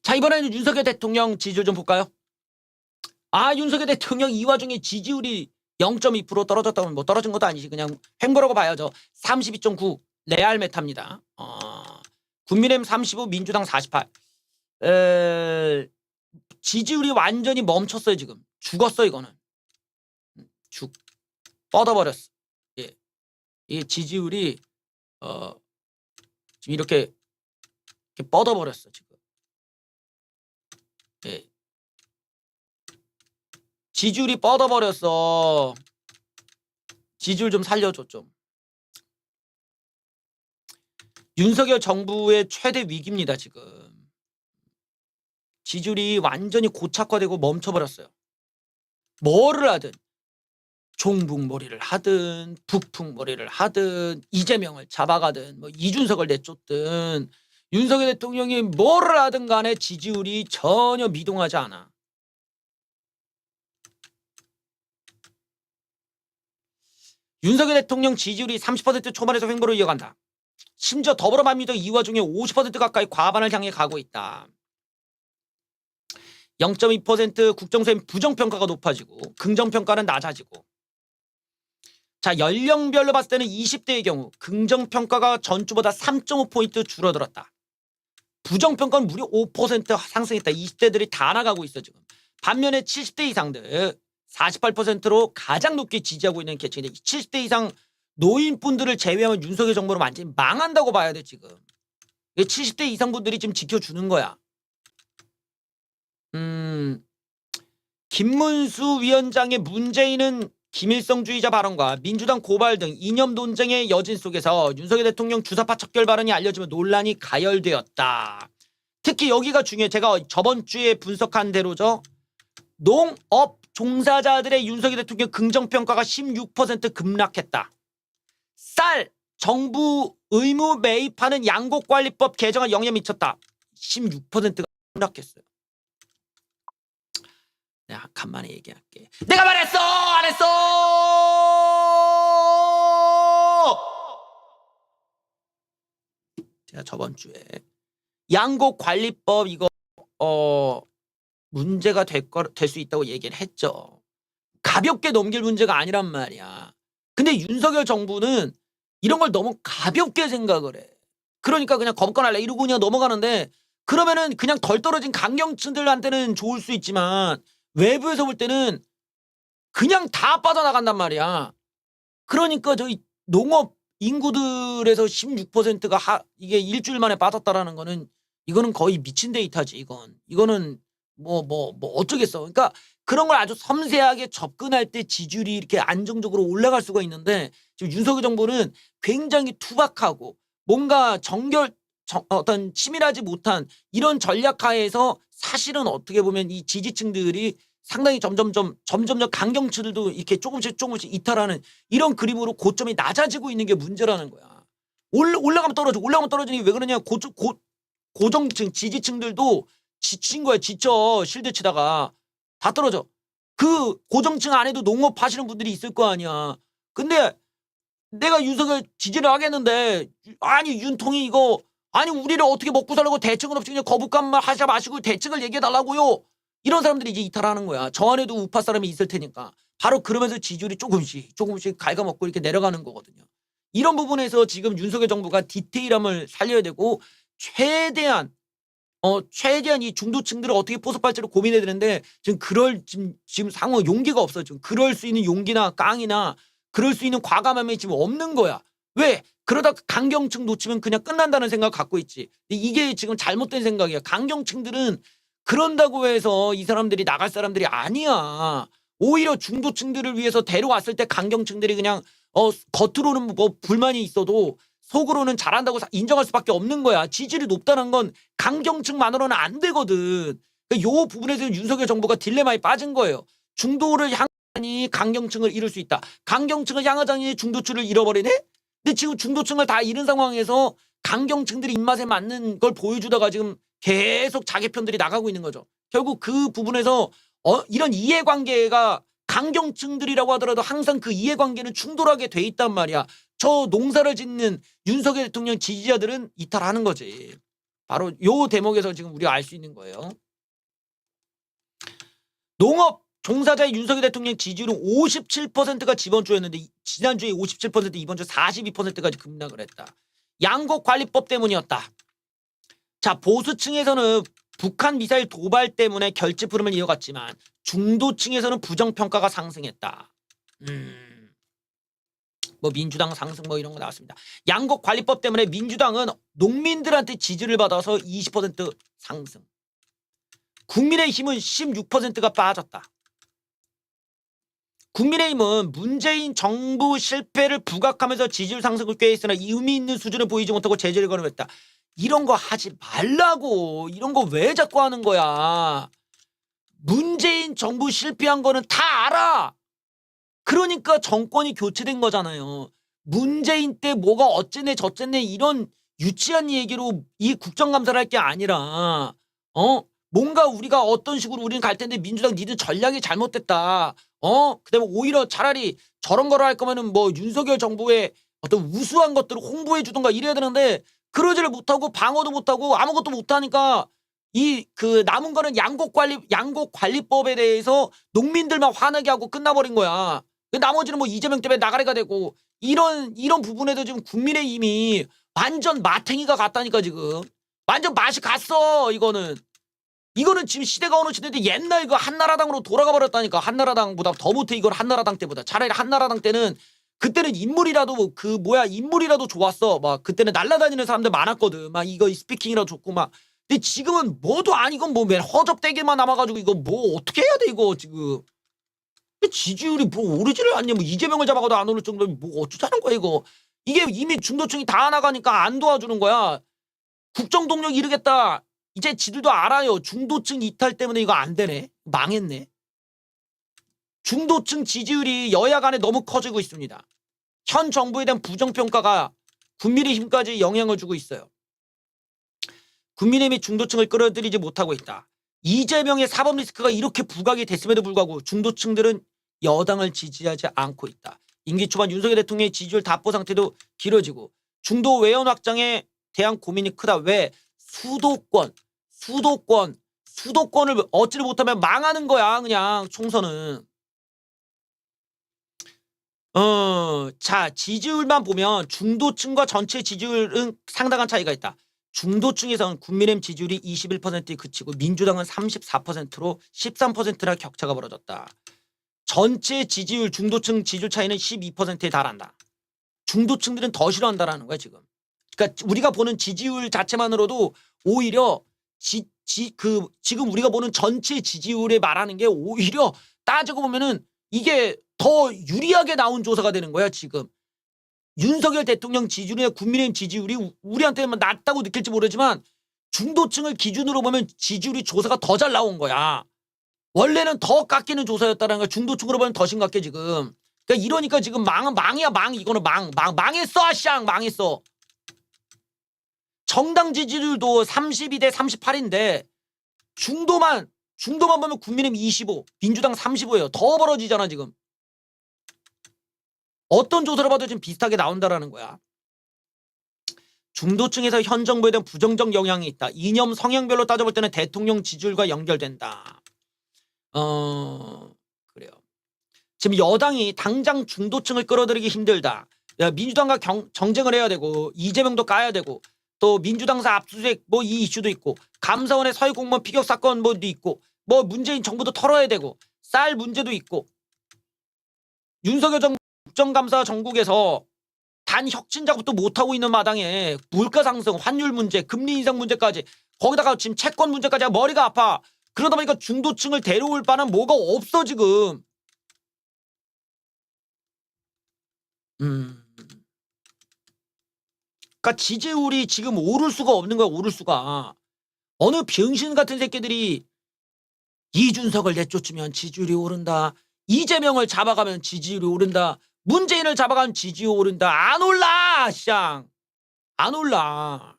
자, 이번에는 윤석열 대통령 지지율 좀 볼까요? 윤석열 대통령 이 와중에 지지율이 0.2% 떨어졌다면 뭐 떨어진 것도 아니지. 그냥 횡보라고 봐야죠. 32.9 레알 메타입니다. 국민의힘 35, 민주당 48. 지지율이 완전히 멈췄어요, 지금. 죽었어, 이거는. 뻗어버렸어. 예. 이 지지율이, 지금 이렇게 뻗어버렸어, 지금. 예. 지지율이 뻗어버렸어. 지지율 좀 살려줘, 좀. 윤석열 정부의 최대 위기입니다, 지금. 지지율이 완전히 고착화되고 멈춰버렸어요. 뭐를 하든, 종북몰이를 하든, 북풍몰이를 하든, 이재명을 잡아가든, 뭐 이준석을 내쫓든, 윤석열 대통령이 뭐를 하든 간에 지지율이 전혀 미동하지 않아. 윤석열 대통령 지지율이 30% 초반에서 횡보로 이어간다. 심지어 더불어민주당 이 와중에 50% 가까이 과반을 향해 가고 있다. 0.2% 국정수행 부정평가가 높아지고 긍정평가는 낮아지고. 자, 연령별로 봤을 때는 20대의 경우 긍정평가가 전주보다 3.5포인트 줄어들었다. 부정평가는 무려 5% 상승했다. 20대들이 다 나가고 있어 지금. 반면에 70대 이상들 48%로 가장 높게 지지하고 있는 계층인데 70대 이상 노인분들을 제외하면 윤석열 정부는 완전히 망한다고 봐야 돼 지금. 70대 이상 분들이 지금 지켜주는 거야. 김문수 위원장의 문재인은 김일성주의자 발언과 민주당 고발 등 이념 논쟁의 여진 속에서 윤석열 대통령 주사파 척결 발언이 알려지며 논란이 가열되었다. 특히 여기가 중요해. 제가 저번 주에 분석한 대로죠. 농업 종사자들의 윤석열 대통령 긍정평가가 16% 급락했다. 쌀 정부 의무 매입하는 양곡관리법 개정에 영향 미쳤다. 16%가 급락했어요. 내가 간만에 얘기할게. 내가 말했어! 안 했어! 제가 저번 주에 양곡관리법 이거 문제가 될 수 있다고 얘기를 했죠. 가볍게 넘길 문제가 아니란 말이야. 근데 윤석열 정부는 이런 걸 너무 가볍게 생각을 해. 그러니까 그냥 거부권할래 이러고 그냥 넘어가는데 그러면은 그냥 덜 떨어진 강경층들한테는 좋을 수 있지만 외부에서 볼 때는 그냥 다 빠져나간단 말이야. 그러니까 저희 농업 인구들에서 16%가 이게 일주일 만에 빠졌다라는 거는 이거는 거의 미친 데이터지. 이거는 뭐 어쩌겠어. 그러니까 그런 걸 아주 섬세하게 접근할 때 지지율이 이렇게 안정적으로 올라갈 수가 있는데 지금 윤석열 정부는 굉장히 투박하고 뭔가 어떤 치밀하지 못한 이런 전략하에서 사실은 어떻게 보면 이 지지층들이 상당히 점점점 강경층들도 이렇게 조금씩 이탈하는 이런 그림으로 고점이 낮아지고 있는 게 문제라는 거야. 올라가면 떨어져. 올라가면 떨어지니 왜 그러냐. 고정층 지지층들도 지친 거야. 지쳐. 실드 치다가 다 떨어져. 그 고정층 안에도 농업 하시는 분들이 있을 거 아니야. 근데 내가 윤석열 지지를 하겠는데 아니 윤통이 이거 아니 우리를 어떻게 먹고 살라고 대책은 없이 그냥 거부감만 하지 마시고 대책을 얘기해 달라고요. 이런 사람들이 이제 이탈하는 거야. 저 안에도 우파 사람이 있을 테니까. 바로 그러면서 지지율이 조금씩 갉아먹고 이렇게 내려가는 거거든요. 이런 부분에서 지금 윤석열 정부가 디테일함을 살려야 되고 최대한 이 중도층들을 어떻게 포섭할지를 고민해야 되는데 지금 상호 용기가 없어. 지금 그럴 수 있는 용기나 깡이나 그럴 수 있는 과감함이 지금 없는 거야. 왜? 그러다 강경층 놓치면 그냥 끝난다는 생각 갖고 있지. 이게 지금 잘못된 생각이야. 강경층들은 그런다고 해서 이 사람들이 나갈 사람들이 아니야. 오히려 중도층들을 위해서 데려왔을 때 강경층들이 그냥 겉으로는 뭐 불만이 있어도 속으로는 잘한다고 인정할 수밖에 없는 거야. 지지율이 높다는 건 강경층만으로는 안 되거든. 이 부분에서 윤석열 정부가 딜레마에 빠진 거예요. 중도를 향하니 강경층을 잃을 수 있다. 강경층을 향하자니 중도층을 잃어버리네? 근데 지금 중도층을 다 잃은 상황에서 강경층들이 입맛에 맞는 걸 보여주다가 지금 계속 자기 편들이 나가고 있는 거죠. 결국 그 부분에서 이런 이해관계가 강경층들이라고 하더라도 항상 그 이해관계는 충돌하게 돼 있단 말이야. 저 농사를 짓는 윤석열 대통령 지지자들은 이탈하는 거지. 바로 요 대목에서 지금 우리가 알 수 있는 거예요. 농업 종사자의 윤석열 대통령 지지율은 57%가 지난주였는데 지난주에 57% 이번 주 42%까지 급락을 했다. 양곡관리법 때문이었다. 자, 보수층에서는 북한 미사일 도발 때문에 결집 흐름을 이어갔지만 중도층에서는 부정평가가 상승했다. 뭐 민주당 상승 뭐 이런 거 나왔습니다. 양곡관리법 때문에 민주당은 농민들한테 지지를 받아서 20% 상승. 국민의힘은 16%가 빠졌다. 국민의힘은 문재인 정부 실패를 부각하면서 지지율 상승을 꾀했으나 의미 있는 수준을 보이지 못하고 제재를 거론했다. 이런 거 하지 말라고. 이런 거 왜 자꾸 하는 거야. 문재인 정부 실패한 거는 다 알아. 그러니까 정권이 교체된 거잖아요. 문재인 때 뭐가 어쨌네 저쨌네 이런 유치한 얘기로 이 국정감사를 할 게 아니라 뭔가 우리가 어떤 식으로 우리는 갈 텐데 민주당 니들 전략이 잘못됐다. 그다음에 오히려 차라리 저런 거를 할 거면은 뭐 윤석열 정부의 어떤 우수한 것들을 홍보해 주던가 이래야 되는데 그러지를 못하고 방어도 못하고 아무것도 못하니까 이 그 남은 거는 양곡관리법에 대해서 농민들만 화나게 하고 끝나버린 거야. 나머지는 뭐 이재명 때문에 나가리가 되고 이런 부분에도 지금 국민의힘이 완전 마탱이가 갔다니까 지금. 완전 맛이 갔어 이거는. 이거는 지금 시대가 어느 시대인데 옛날 그 한나라당으로 돌아가 버렸다니까. 한나라당보다 더 못해 이건 한나라당 때보다. 차라리 한나라당 때는 그때는 인물이라도 인물이라도 좋았어. 막 그때는 날라다니는 사람들 많았거든. 막 이거 스피킹이라도 좋고 막. 근데 지금은 뭐도 아니고 뭐 맨 허접대기만 남아가지고 이거 뭐 어떻게 해야 돼 이거 지금. 지지율이 뭐 오르지를 않냐. 뭐 이재명을 잡아가도 안 오를 정도면 뭐 어쩌자는 거야 이거. 이게 이미 중도층이 다 나가니까 안 도와주는 거야. 국정동력 이르겠다. 이제 지들도 알아요. 중도층 이탈 때문에 이거 안 되네. 망했네. 중도층 지지율이 여야 간에 너무 커지고 있습니다. 현 정부에 대한 부정평가가 국민의힘까지 영향을 주고 있어요. 국민의힘이 중도층을 끌어들이지 못하고 있다. 이재명의 사법 리스크가 이렇게 부각이 됐음에도 불구하고 중도층들은 여당을 지지하지 않고 있다. 임기 초반 윤석열 대통령의 지지율 답보 상태도 길어지고 중도 외연 확장에 대한 고민이 크다. 왜? 수도권을 얻지를 못하면 망하는 거야 그냥 총선은. 자, 지지율만 보면 중도층과 전체 지지율은 상당한 차이가 있다. 중도층에서는 국민의힘 지지율이 21%에 그치고 민주당은 34%로 13%나 격차가 벌어졌다. 전체 지지율 중도층 지지율 차이는 12%에 달한다. 중도층들은 더 싫어한다라는 거야 지금. 그러니까 우리가 보는 지지율 자체만으로도 오히려 지금 우리가 보는 전체 지지율에 말하는 게 오히려 따지고 보면은 이게 더 유리하게 나온 조사가 되는 거야 지금. 윤석열 대통령 지지율이나 국민의힘 지지율이 우리한테는 낮다고 느낄지 모르지만 중도층을 기준으로 보면 지지율이 조사가 더 잘 나온 거야. 원래는 더 깎이는 조사였다는 거야. 중도층으로 보면 더 심각해 지금. 그러니까 이러니까 지금 망이야 망. 이거는 망했어 아쌍 망했어. 정당 지지율도 32대 38인데 중도만 보면 국민의힘 25, 민주당 35예요. 더 벌어지잖아 지금. 어떤 조사를 봐도 지금 비슷하게 나온다라는 거야. 중도층에서 현 정부에 대한 부정적 영향이 있다. 이념 성향별로 따져볼 때는 대통령 지지율과 연결된다. 그래요. 지금 여당이 당장 중도층을 끌어들이기 힘들다. 민주당과 정쟁을 해야 되고 이재명도 까야 되고 또 민주당사 압수수색 뭐 이 이슈도 있고 감사원의 서해 공무원 피격 사건 뭐도 있고 뭐 문재인 정부도 털어야 되고 쌀 문제도 있고 윤석열 정부 국정감사 전국에서 단 혁신 작업도 못하고 있는 마당에 물가 상승, 환율 문제, 금리 인상 문제까지 거기다가 지금 채권 문제까지 머리가 아파. 그러다 보니까 중도층을 데려올 바는 뭐가 없어 지금. 그러니까 지지율이 지금 오를 수가 없는 거야. 오를 수가. 어느 병신 같은 새끼들이 이준석을 내쫓으면 지지율이 오른다. 이재명을 잡아가면 지지율이 오른다. 문재인을 잡아가면 지지율이 오른다. 안 올라. 쌍. 안 올라.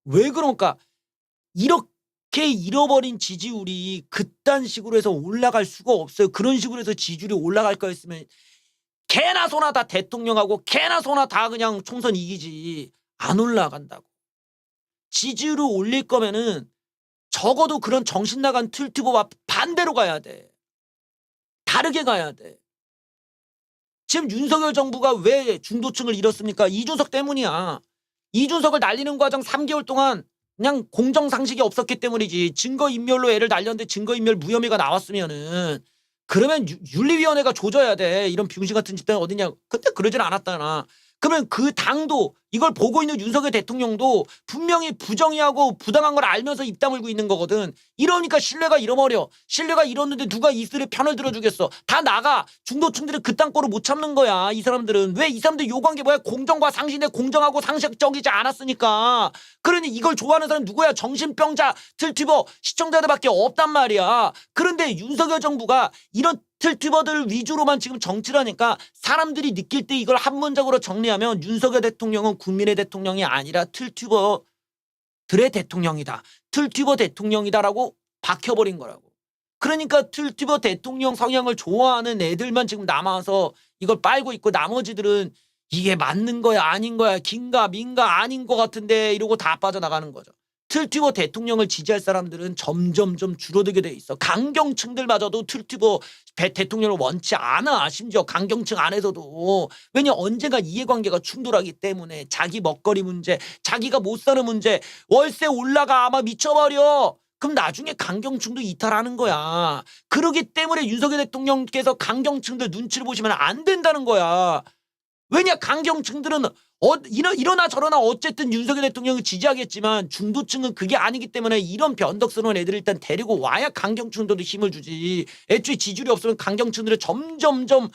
왜 그럴까? 이렇게 잃어버린 지지율이 그딴 식으로 해서 올라갈 수가 없어요. 그런 식으로 해서 지지율이 올라갈 거였으면 개나 소나 다 대통령하고 개나 소나 다 그냥 총선 이기지. 안 올라간다고. 지지율을 올릴 거면은 적어도 그런 정신 나간 툴튜버와 반대로 가야 돼. 다르게 가야 돼. 지금 윤석열 정부가 왜 중도층을 잃었습니까? 이준석 때문이야. 이준석을 날리는 과정 3개월 동안 그냥 공정상식이 없었기 때문이지. 증거인멸로 애를 날렸는데 증거인멸 무혐의가 나왔으면은 그러면 윤리위원회가 조져야 돼. 이런 병신 같은 집단이 어디냐. 근데 그러진 않았잖아. 그러면 그 당도 이걸 보고 있는 윤석열 대통령도 분명히 부정의하고 부당한 걸 알면서 입 다물고 있는 거거든. 이러니까 신뢰가 잃어버려. 신뢰가 잃었는데 누가 이들의 편을 들어주겠어. 다 나가. 중도층들은 그 땅꼴을 못 참는 거야. 이 사람들은. 왜 이 사람들 요구한 게 뭐야? 공정과 상식인데 공정하고 상식적이지 않았으니까. 그러니 이걸 좋아하는 사람 누구야? 정신병자, 툴튜버, 시청자들밖에 없단 말이야. 그런데 윤석열 정부가 이런 툴튜버들 위주로만 지금 정치를 하니까 사람들이 느낄 때 이걸 한 문장으로 정리하면 윤석열 대통령은 국민의 대통령이 아니라 툴튜버들의 대통령이다. 툴튜버 대통령이다라고 박혀버린 거라고. 그러니까 툴튜버 대통령 성향을 좋아하는 애들만 지금 남아서 이걸 빨고 있고 나머지들은 이게 맞는 거야 아닌 거야 긴가 민가 아닌 것 같은데 이러고 다 빠져나가는 거죠. 툴튜버 대통령을 지지할 사람들은 점점점 줄어들게 돼 있어. 강경층들마저도 툴튜버 대통령을 원치 않아. 심지어 강경층 안에서도. 왜냐 언젠가 이해관계가 충돌하기 때문에 자기 먹거리 문제, 자기가 못 사는 문제, 월세 올라가 아마 미쳐버려. 그럼 나중에 강경층도 이탈하는 거야. 그러기 때문에 윤석열 대통령께서 강경층들 눈치를 보시면 안 된다는 거야. 왜냐 강경층들은 이러나 저러나 어쨌든 윤석열 대통령을 지지하겠지만 중도층은 그게 아니기 때문에 이런 변덕스러운 애들을 일단 데리고 와야 강경층들도 힘을 주지. 애초에 지지율이 없으면 강경층들은 점점점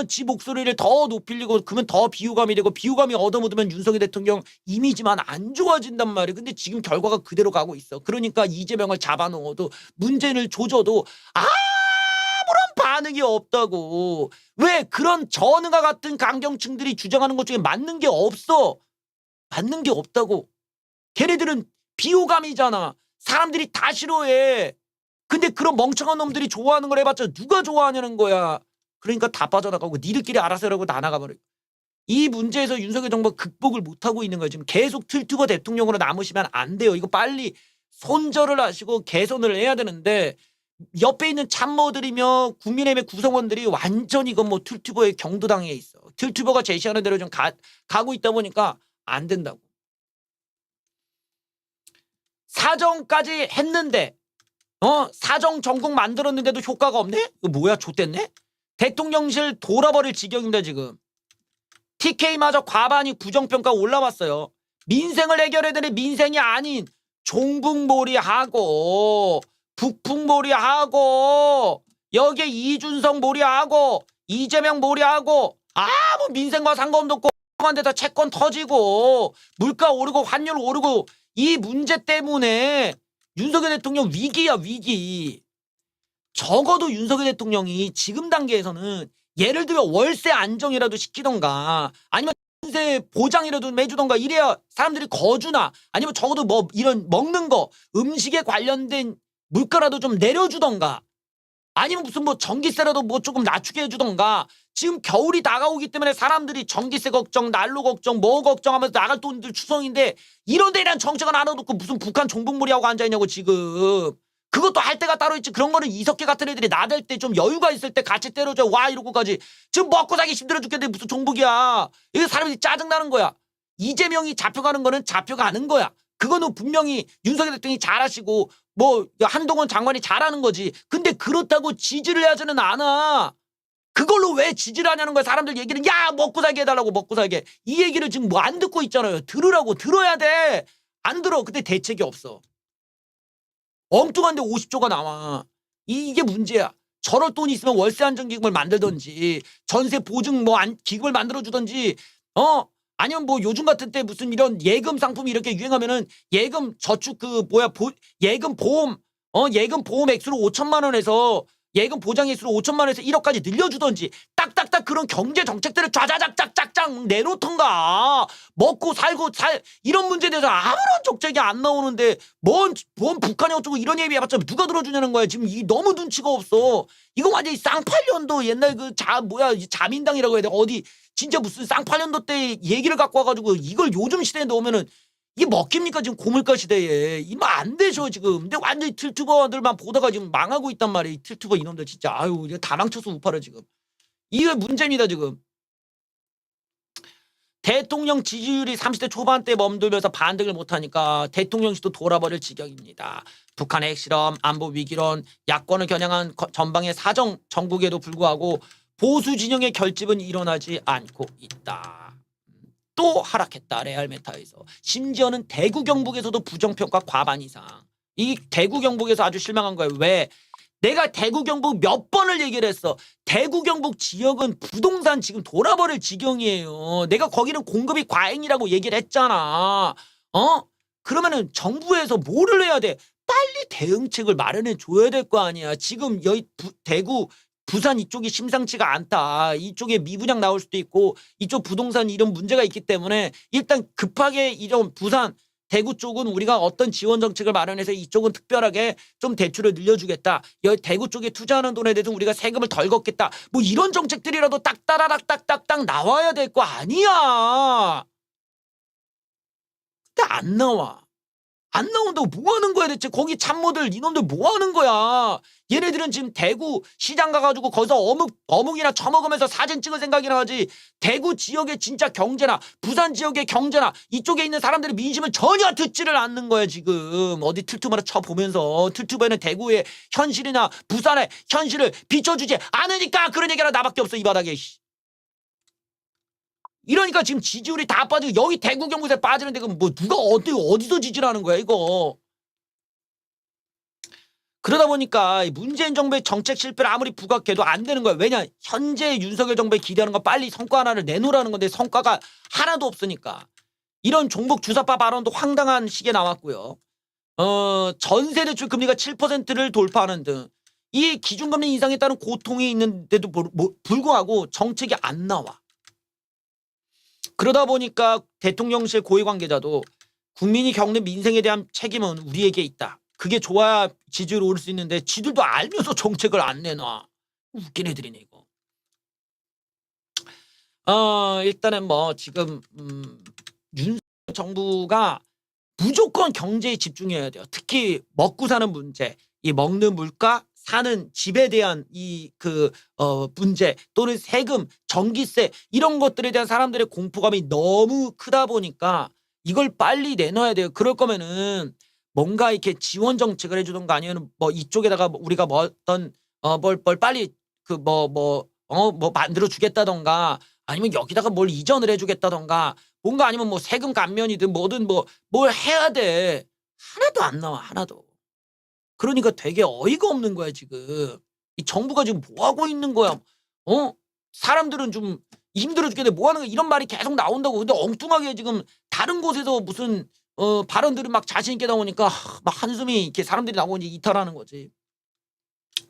지 목소리를 더 높이려고 그러면 더 비호감이 되고 비호감이 얻어묻으면 윤석열 대통령 이미지만 안 좋아진단 말이에요. 근데 지금 결과가 그대로 가고 있어. 그러니까 이재명을 잡아놓아도 문재인을 조져도 반응이 없다고. 왜 그런 전과 같은 강경층들이 주장하는 것 중에 맞는 게 없어. 맞는 게 없다고. 걔네들은 비호감이잖아. 사람들이 다 싫어해. 근데 그런 멍청한 놈들이 좋아하는 걸 해봤자 누가 좋아하냐는 거야. 그러니까 다 빠져나가고 니들끼리 알아서 하라고 다 나가버려. 이 문제에서 윤석열 정부가 극복을 못하고 있는 거예요. 지금 계속 툴튜버 대통령으로 남으시면 안 돼요. 이거 빨리 손절을 하시고 개선을 해야 되는데 옆에 있는 참모들이며 국민의힘의 구성원들이 완전히 이건 뭐 툴튜버의 경도당에 있어. 툴튜버가 제시하는 대로 좀 가고 있다 보니까 안 된다고. 사정까지 했는데 사정 전국 만들었는데도 효과가 없네? 이거 뭐야 좆됐네? 대통령실 돌아버릴 지경입니다 지금. TK마저 과반이 부정평가 올라왔어요. 민생을 해결해야 되는 민생이 아닌 종북몰이하고 북풍몰이하고 여기에 이준석 몰이하고 이재명 몰이하고 아무 민생과 상관도 없고 한 데다 채권 터지고 물가 오르고 환율 오르고 이 문제 때문에 윤석열 대통령 위기야 위기. 적어도 윤석열 대통령이 지금 단계에서는 예를 들면 월세 안정이라도 시키던가 아니면 전세 보장이라도 해주던가 이래야 사람들이 거주나 아니면 적어도 뭐 이런 먹는 거 음식에 관련된 물가라도 좀 내려주던가 아니면 무슨 뭐 전기세라도 뭐 조금 낮추게 해주던가. 지금 겨울이 다가오기 때문에 사람들이 전기세 걱정 난로 걱정 뭐 걱정하면서 나갈 돈들 추성인데 이런 데에 대한 정책은 안 해놓고 무슨 북한 종북몰이하고 앉아있냐고 지금. 그것도 할 때가 따로 있지. 그런 거는 이석기 같은 애들이 나댈 때 좀 여유가 있을 때 같이 때려줘 와 이러고까지. 지금 먹고 살기 힘들어 죽겠는데 무슨 종북이야. 이거 사람들이 짜증나는 거야. 이재명이 잡혀가는 거는 잡혀가는 거야. 그거는 분명히 윤석열 대통령이 잘하시고 뭐 한동훈 장관이 잘하는 거지. 근데 그렇다고 지지를 하지는 않아. 그걸로 왜 지지를 하냐는 거야. 사람들 얘기는 야 먹고 살게 해달라고 먹고 살게. 이 얘기를 지금 뭐 안 듣고 있잖아요. 들으라고. 들어야 돼. 안 들어. 근데 대책이 없어. 엉뚱한데 50조가 나와. 이게 문제야. 저럴 돈이 있으면 월세 안정기금을 만들던지 전세 보증 뭐 기금을 만들어주던지 아니면 뭐 요즘 같은 때 무슨 이런 예금 상품이 이렇게 유행하면은 예금 저축 예금 보험 예금 보험 액수로 5천만 원에서 예금 보장 액수로 5천만 원에서 1억까지 늘려주던지 딱딱딱 그런 경제 정책들을 쫙쫙쫙쫙쫙 내놓던가. 먹고 살고 이런 문제에 대해서 아무런 정책이 안 나오는데 뭔 북한이 어쩌고 이런 얘기 해봤자 누가 들어주냐는 거야. 지금 이 너무 눈치가 없어. 이거 완전히 쌍팔년도 옛날 자민당이라고 해야 돼. 어디 진짜 무슨 쌍팔년도 때 얘기를 갖고 와가지고 이걸 요즘 시대에 넣으면은 이게 먹힙니까 지금 고물가 시대에. 이러면 안 되죠 지금. 근데 완전히 틸투버들만 보다가 지금 망하고 있단 말이에요. 이 틸투버 이놈들 진짜. 아유 이거 다 망쳐서 우파라 지금. 이게 문제입니다 지금. 대통령 지지율이 30대 초반대 멈들면서 반등을 못하니까 대통령실도 돌아버릴 지경입니다. 북한의 핵실험, 안보 위기론, 야권을 겨냥한 전방의 사정 정국에도 불구하고 보수 진영의 결집은 일어나지 않고 있다. 또 하락했다. 레알메타에서. 심지어는 대구 경북에서도 부정평가 과반 이상. 이 대구 경북에서 아주 실망한 거예요. 왜? 내가 대구 경북 몇 번을 얘기를 했어. 대구 경북 지역은 부동산 지금 돌아버릴 지경이에요. 내가 거기는 공급이 과잉이라고 얘기를 했잖아. 그러면은 정부에서 뭐를 해야 돼? 빨리 대응책을 마련해 줘야 될 거 아니야. 지금 여기 대구 부산 이쪽이 심상치가 않다. 이쪽에 미분양 나올 수도 있고 이쪽 부동산 이런 문제가 있기 때문에 일단 급하게 이런 부산 대구 쪽은 우리가 어떤 지원 정책을 마련해서 이쪽은 특별하게 좀 대출을 늘려주겠다. 여기 대구 쪽에 투자하는 돈에 대해서 우리가 세금을 덜 걷겠다. 뭐 이런 정책들이라도 딱따라락 딱딱딱 나와야 될 거 아니야. 근데 안 나와. 안 나온다고 뭐 하는 거야 대체. 거기 참모들 이놈들 뭐 하는 거야. 얘네들은 지금 대구 시장 가가지고 거기서 어묵이나 처먹으면서 사진 찍을 생각이나 하지. 대구 지역의 진짜 경제나 부산 지역의 경제나 이쪽에 있는 사람들의 민심을 전혀 듣지를 않는 거야 지금. 어디 틀투마로 쳐보면서. 틀투마는 대구의 현실이나 부산의 현실을 비춰주지 않으니까 그런 얘기가 나밖에 없어 이 바닥에. 이러니까 지금 지지율이 다 빠지고 여기 대구 경북에 빠지는데 그럼 뭐 누가 어디서 지지하는 거야 이거. 그러다 보니까 문재인 정부의 정책 실패를 아무리 부각해도 안 되는 거야. 왜냐? 현재 윤석열 정부에 기대하는 건 빨리 성과 하나를 내놓으라는 건데 성과가 하나도 없으니까. 이런 종북 주사파 발언도 황당한 시기에 나왔고요. 전세 대출 금리가 7%를 돌파하는 등 이 기준금리 인상에 따른 고통이 있는데도 불구하고 정책이 안 나와. 그러다 보니까 대통령실 고위 관계자도 국민이 겪는 민생에 대한 책임은 우리에게 있다. 그게 좋아야 지지율이 오를 수 있는데 지들도 알면서 정책을 안 내놔. 웃긴 애들이네 이거. 일단은 뭐 지금 윤석열 정부가 무조건 경제에 집중해야 돼요. 특히 먹고 사는 문제, 이 먹는 물가, 사는 집에 대한 문제 또는 세금, 전기세 이런 것들에 대한 사람들의 공포감이 너무 크다 보니까 이걸 빨리 내놔야 돼요. 그럴 거면은 뭔가 이렇게 지원 정책을 해주던가 아니면 뭐 이쪽에다가 우리가 뭐 어떤 뭘 빨리 만들어 주겠다던가 아니면 여기다가 뭘 이전을 해주겠다던가 뭔가 아니면 뭐 세금 감면이든 뭐든 뭘 해야 돼. 하나도 안 나와 하나도. 그러니까 되게 어이가 없는 거야 지금. 이 정부가 지금 뭐 하고 있는 거야. 사람들은 좀 힘들어 죽겠는데 뭐 하는 거야. 이런 말이 계속 나온다고. 근데 엉뚱하게 지금 다른 곳에서 무슨 발언들이 막 자신 있게 나오니까 막 한숨이 이렇게 사람들이 나오고 이제 이탈하는 거지.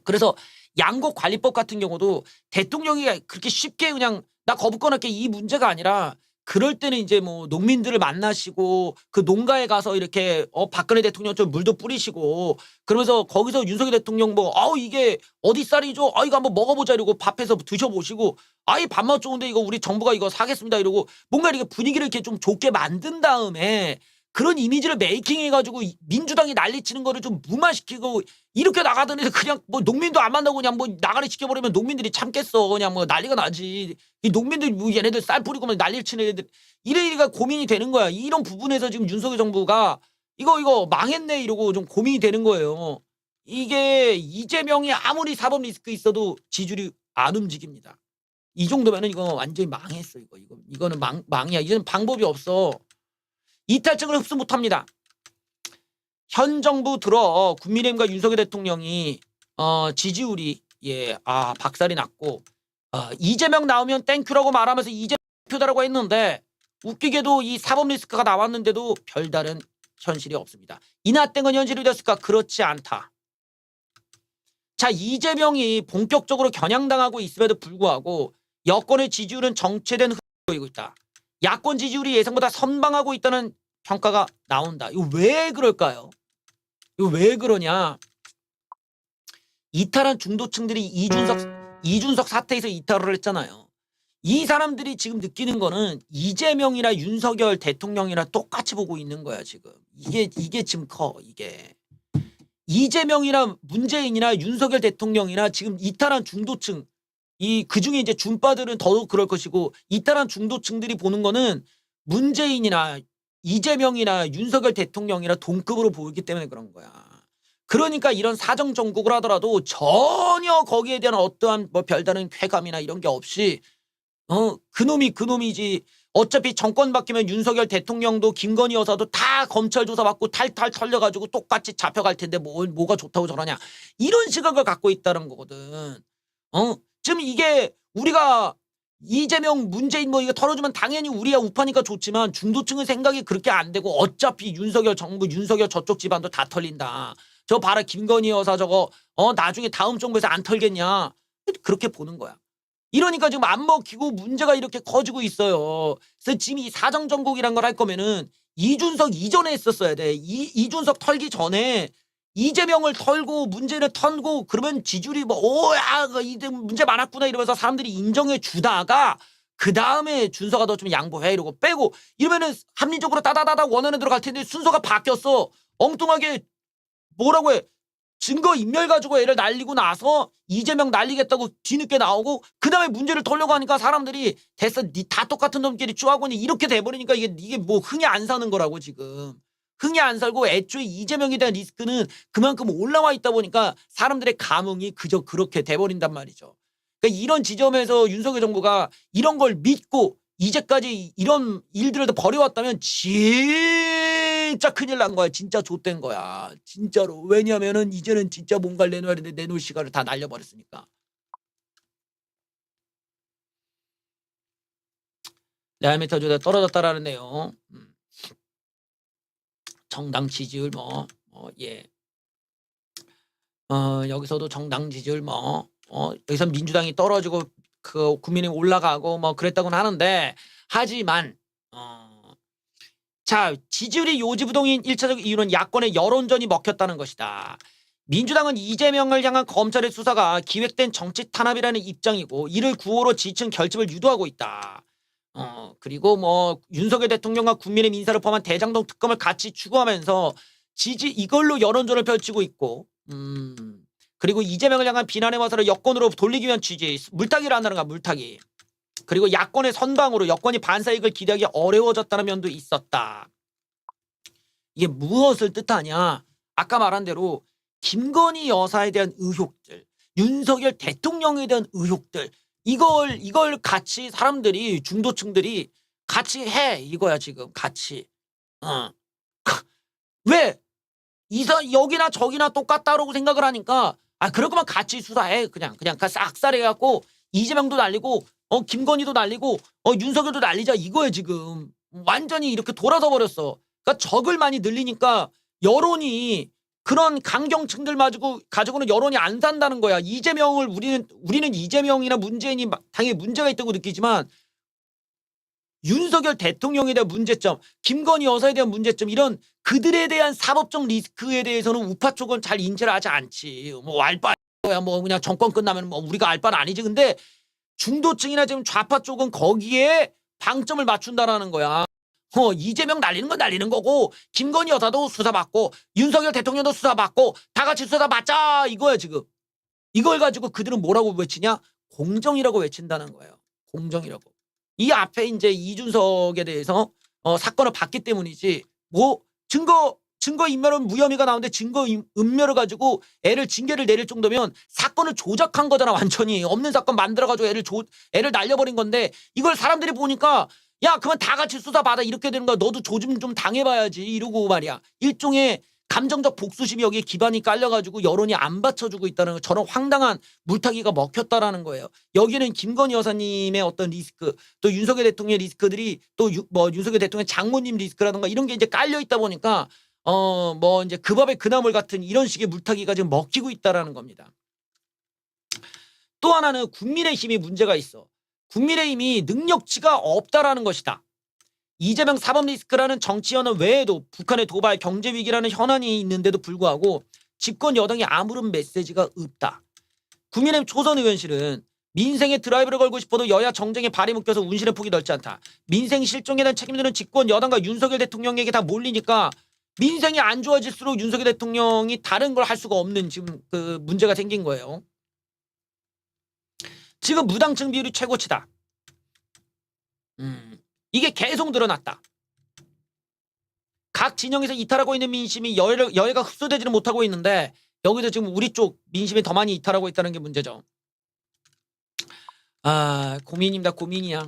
그래서 양곡관리법 같은 경우도 대통령이 그렇게 쉽게 그냥 나 거부권 할게 이 문제가 아니라 그럴 때는 이제 뭐 농민들을 만나시고 그 농가에 가서 이렇게 박근혜 대통령처럼 물도 뿌리시고 그러면서 거기서 윤석열 대통령 이게 어디 쌀이죠? 이거 한번 먹어보자 이러고 밥해서 드셔보시고 이 밥맛 좋은데 이거 우리 정부가 이거 사겠습니다 이러고 뭔가 이렇게 분위기를 이렇게 좀 좋게 만든 다음에 그런 이미지를 메이킹해가지고 민주당이 난리치는 거를 좀 무마시키고 이렇게 나가던 애들 그냥 뭐 농민도 안 만나고 그냥 뭐 나가리 시켜버리면 농민들이 참겠어. 그냥 뭐 난리가 나지. 이 농민들 뭐 얘네들 쌀 뿌리고 난리를 치는 애들 이래가 고민이 되는 거야. 이런 부분에서 지금 윤석열 정부가 이거 망했네 이러고 좀 고민이 되는 거예요. 이게 이재명이 아무리 사법 리스크 있어도 지지율이 안 움직입니다. 이 정도면은 이거 완전히 망했어. 이거는 망이야. 이제는 방법이 없어. 이탈증을 흡수 못합니다. 현 정부 들어 국민의힘과 윤석열 대통령이 지지율이 박살이 났고 이재명 나오면 땡큐라고 말하면서 이재명 표다라고 했는데 웃기게도 이 사법 리스크가 나왔는데도 별다른 현실이 없습니다. 이나땡은 현실이 됐을까? 그렇지 않다. 자, 이재명이 본격적으로 겨냥당하고 있음에도 불구하고 여권의 지지율은 정체된 흐름을 보이고 있다. 야권 지지율이 예상보다 선방하고 있다는 평가가 나온다. 이거 왜 그럴까요? 이거 왜 그러냐? 이탈한 중도층들이 이준석 사태에서 이탈을 했잖아요. 이 사람들이 지금 느끼는 거는 이재명이나 윤석열 대통령이랑 똑같이 보고 있는 거야 지금. 이게 지금 커 이게. 이재명이나 문재인이나 윤석열 대통령이나 지금 이탈한 중도층 그중에 이제 준빠들은 더더욱 그럴 것이고 이탈한 중도층들이 보는 거는 문재인이나 이재명이나 윤석열 대통령이나 동급으로 보이기 때문에 그런 거야. 그러니까 이런 사정 정국을 하더라도 전혀 거기에 대한 어떠한 뭐 별다른 쾌감이나 이런 게 없이 그놈이지. 어차피 정권 바뀌면 윤석열 대통령도 김건희 여사도 다 검찰 조사 받고 탈탈 털려가지고 똑같이 잡혀갈 텐데 뭐가 좋다고 저러냐. 이런 시각을 갖고 있다는 거거든. 지금 이게 우리가 이재명 문재인 뭐 이거 털어주면 당연히 우리야 우파니까 좋지만 중도층의 생각이 그렇게 안 되고 어차피 윤석열 정부 윤석열 저쪽 집안도 다 털린다. 저 봐라 김건희 여사 저거 나중에 다음 정부에서 안 털겠냐. 그렇게 보는 거야. 이러니까 지금 안 먹히고 문제가 이렇게 커지고 있어요. 그래서 지금 이 사정정국이란 걸 할 거면은 이준석 이전에 했었어야 돼. 이준석 털기 전에 이재명을 털고 문제를 털고 그러면 지지율이 뭐 오야 문제 많았구나 이러면서 사람들이 인정해 주다가 그 다음에 준서가 너 좀 양보해 이러고 빼고 이러면은 합리적으로 따다다다 원하는 대로 갈 텐데 순서가 바뀌었어. 엉뚱하게 뭐라고 해. 증거 인멸 가지고 애를 날리고 나서 이재명 날리겠다고 뒤늦게 나오고 그 다음에 문제를 털려고 하니까 사람들이 됐어 다 똑같은 놈끼리 쪼하고 이렇게 돼버리니까 이게 뭐 흥이 안 사는 거라고 지금. 흥이 안 살고 애초에 이재명에 대한 리스크는 그만큼 올라와 있다 보니까 사람들의 감흥이 그저 그렇게 돼버린단 말이죠. 그러니까 이런 지점에서 윤석열 정부가 이런 걸 믿고 이제까지 이런 일들을 벌여왔다면 진짜 큰일 난 거야. 진짜 좆된 거야. 진짜로. 왜냐면은 이제는 진짜 뭔가를 내놓아야 되는데 내놓을 시간을 다 날려버렸으니까. 레알미터 주다 떨어졌다라는 내용. 정당 지지율 여기서도 정당 지지율 여기서 민주당이 떨어지고 그 국민의힘 올라가고 그랬다고는 하는데 하지만 자 지지율이 요지부동인 1차적 이유는 야권의 여론전이 먹혔다는 것이다. 민주당은 이재명을 향한 검찰의 수사가 기획된 정치 탄압이라는 입장이고 이를 구호로 지층 결집을 유도하고 있다. 그리고 윤석열 대통령과 국민의힘 인사를 포함한 대장동 특검을 같이 추구하면서 이걸로 여론전을 펼치고 있고 그리고 이재명을 향한 비난의 화살을 여권으로 돌리기 위한 취지 물타기를 한다는 거야. 물타기. 그리고 야권의 선방으로 여권이 반사이익을 기대하기 어려워졌다는 면도 있었다. 이게 무엇을 뜻하냐. 아까 말한 대로 김건희 여사에 대한 의혹들 윤석열 대통령에 대한 의혹들 이걸 같이 사람들이 중도층들이 같이 해 이거야 지금 같이. 왜 여기나 저기나 똑같다라고 생각을 하니까 그럴 거면 같이 수사해 그냥 싹싸리 해갖고 이재명도 날리고 김건희도 날리고 윤석열도 날리자 이거야 지금. 완전히 이렇게 돌아서 버렸어. 그러니까 적을 많이 늘리니까 여론이 그런 강경층들 가지고는 여론이 안 산다는 거야. 이재명을 우리는 이재명이나 문재인이 당연히 문제가 있다고 느끼지만 윤석열 대통령에 대한 문제점, 김건희 여사에 대한 문제점 이런 그들에 대한 사법적 리스크에 대해서는 우파 쪽은 잘 인지를 하지 않지. 알바야 그냥 정권 끝나면 우리가 알바는 아니지. 근데 중도층이나 지금 좌파 쪽은 거기에 방점을 맞춘다라는 거야. 이재명 날리는 건 날리는 거고 김건희 여사도 수사받고 윤석열 대통령도 수사받고 다 같이 수사받자 이거야 지금. 이걸 가지고 그들은 뭐라고 외치냐? 공정이라고 외친다는 거예요. 공정이라고. 이 앞에 이제 이준석에 대해서 사건을 받기 때문이지 증거 인멸은 무혐의가 나오는데 증거 인멸을 가지고 징계를 내릴 정도면 사건을 조작한 거잖아. 완전히 없는 사건 만들어가지고 애를 날려버린 건데 이걸 사람들이 보니까 야 그만 다 같이 수사받아 이렇게 되는 거야. 너도 조짐 좀 당해봐야지 이러고 말이야. 일종의 감정적 복수심이 여기에 기반이 깔려가지고 여론이 안 받쳐주고 있다는 거. 저런 황당한 물타기가 먹혔다라는 거예요. 여기는 김건희 여사님의 어떤 리스크 또 윤석열 대통령의 리스크들이 또 윤석열 대통령 장모님 리스크라든가 이런 게 이제 깔려 있다 보니까 이제 그 밥에 그 나물 같은 이런 식의 물타기가 지금 먹히고 있다라는 겁니다. 또 하나는 국민의힘이 문제가 있어. 국민의힘이 능력치가 없다라는 것이다. 이재명 사법 리스크라는 정치 현안 외에도 북한의 도발, 경제 위기라는 현안이 있는데도 불구하고 집권 여당이 아무런 메시지가 없다. 국민의힘 초선 의원실은 민생에 드라이브를 걸고 싶어도 여야 정쟁에 발이 묶여서 운신의 폭이 넓지 않다. 민생 실종에 대한 책임들은 집권 여당과 윤석열 대통령에게 다 몰리니까 민생이 안 좋아질수록 윤석열 대통령이 다른 걸 할 수가 없는 지금 그 문제가 생긴 거예요. 지금 무당층 비율이 최고치다. 이게 계속 늘어났다. 각 진영에서 이탈하고 있는 민심이 여야가 흡수되지는 못하고 있는데 여기서 지금 우리 쪽 민심이 더 많이 이탈하고 있다는 게 문제죠. 아, 고민입니다. 고민이야.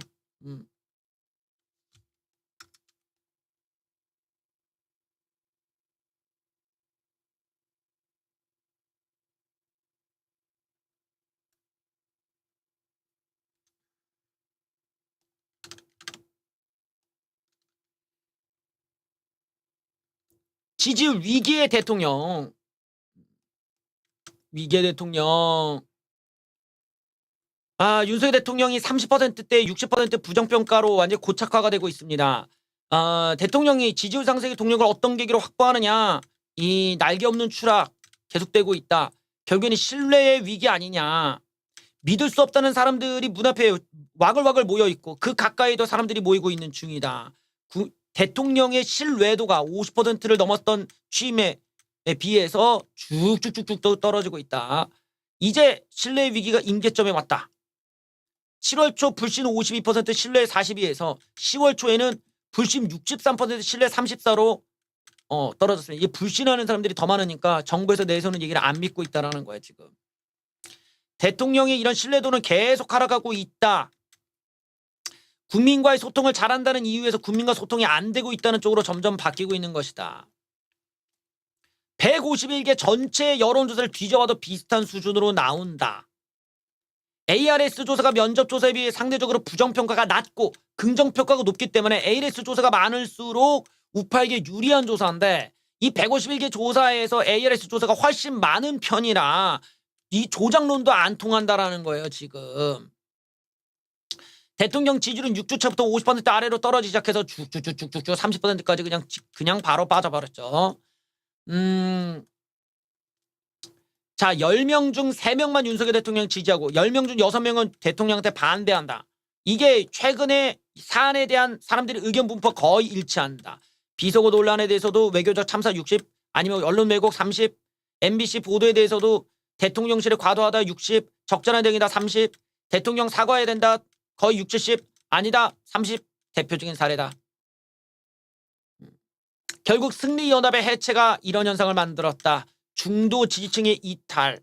지지율 위기의 대통령. 위기의 대통령. 아, 윤석열 대통령이 30%대 60% 부정평가로 완전히 고착화가 되고 있습니다. 아, 대통령이 지지율 상승의 동력을 어떤 계기로 확보하느냐. 이 날개 없는 추락 계속되고 있다. 결국에는 신뢰의 위기 아니냐. 믿을 수 없다는 사람들이 문 앞에 와글와글 모여있고 그 가까이도 사람들이 모이고 있는 중이다. 대통령의 신뢰도가 50%를 넘었던 취임에 비해서 쭉쭉쭉쭉 떨어지고 있다. 이제 신뢰의 위기가 임계점에 왔다. 7월 초 불신 52% 신뢰 42에서 10월 초에는 불신 63% 신뢰 34로 떨어졌습니다. 이게 불신하는 사람들이 더 많으니까 정부에서 내세우는 얘기를 안 믿고 있다라는 거예요. 지금 대통령의 이런 신뢰도는 계속 하락하고 있다. 국민과의 소통을 잘한다는 이유에서 국민과 소통이 안 되고 있다는 쪽으로 점점 바뀌고 있는 것이다. 151개 전체 여론조사를 뒤져봐도 비슷한 수준으로 나온다. ARS 조사가 면접 조사에 비해 상대적으로 부정평가가 낮고 긍정평가가 높기 때문에 ARS 조사가 많을수록 우파에게 유리한 조사인데 이 151개 조사에서 ARS 조사가 훨씬 많은 편이라 이 조작론도 안 통한다라는 거예요. 지금 대통령 지지율은 6주차부터 50% 아래로 떨어지기 시작해서 쭉쭉쭉쭉쭉 30%까지 그냥 바로 빠져버렸죠. 자, 10명 중 3명만 윤석열 대통령 지지하고 10명 중 6명은 대통령한테 반대한다. 이게 최근에 사안에 대한 사람들의 의견 분포 거의 일치한다. 비속어 논란에 대해서도 외교적 참사 60, 아니면 언론 왜곡 30, MBC 보도에 대해서도 대통령실에 과도하다 60, 적절한 대응이다 30, 대통령 사과해야 된다 거의 6, 70, 아니다 30, 대표적인 사례다. 결국 승리연합의 해체가 이런 현상을 만들었다. 중도 지지층의 이탈,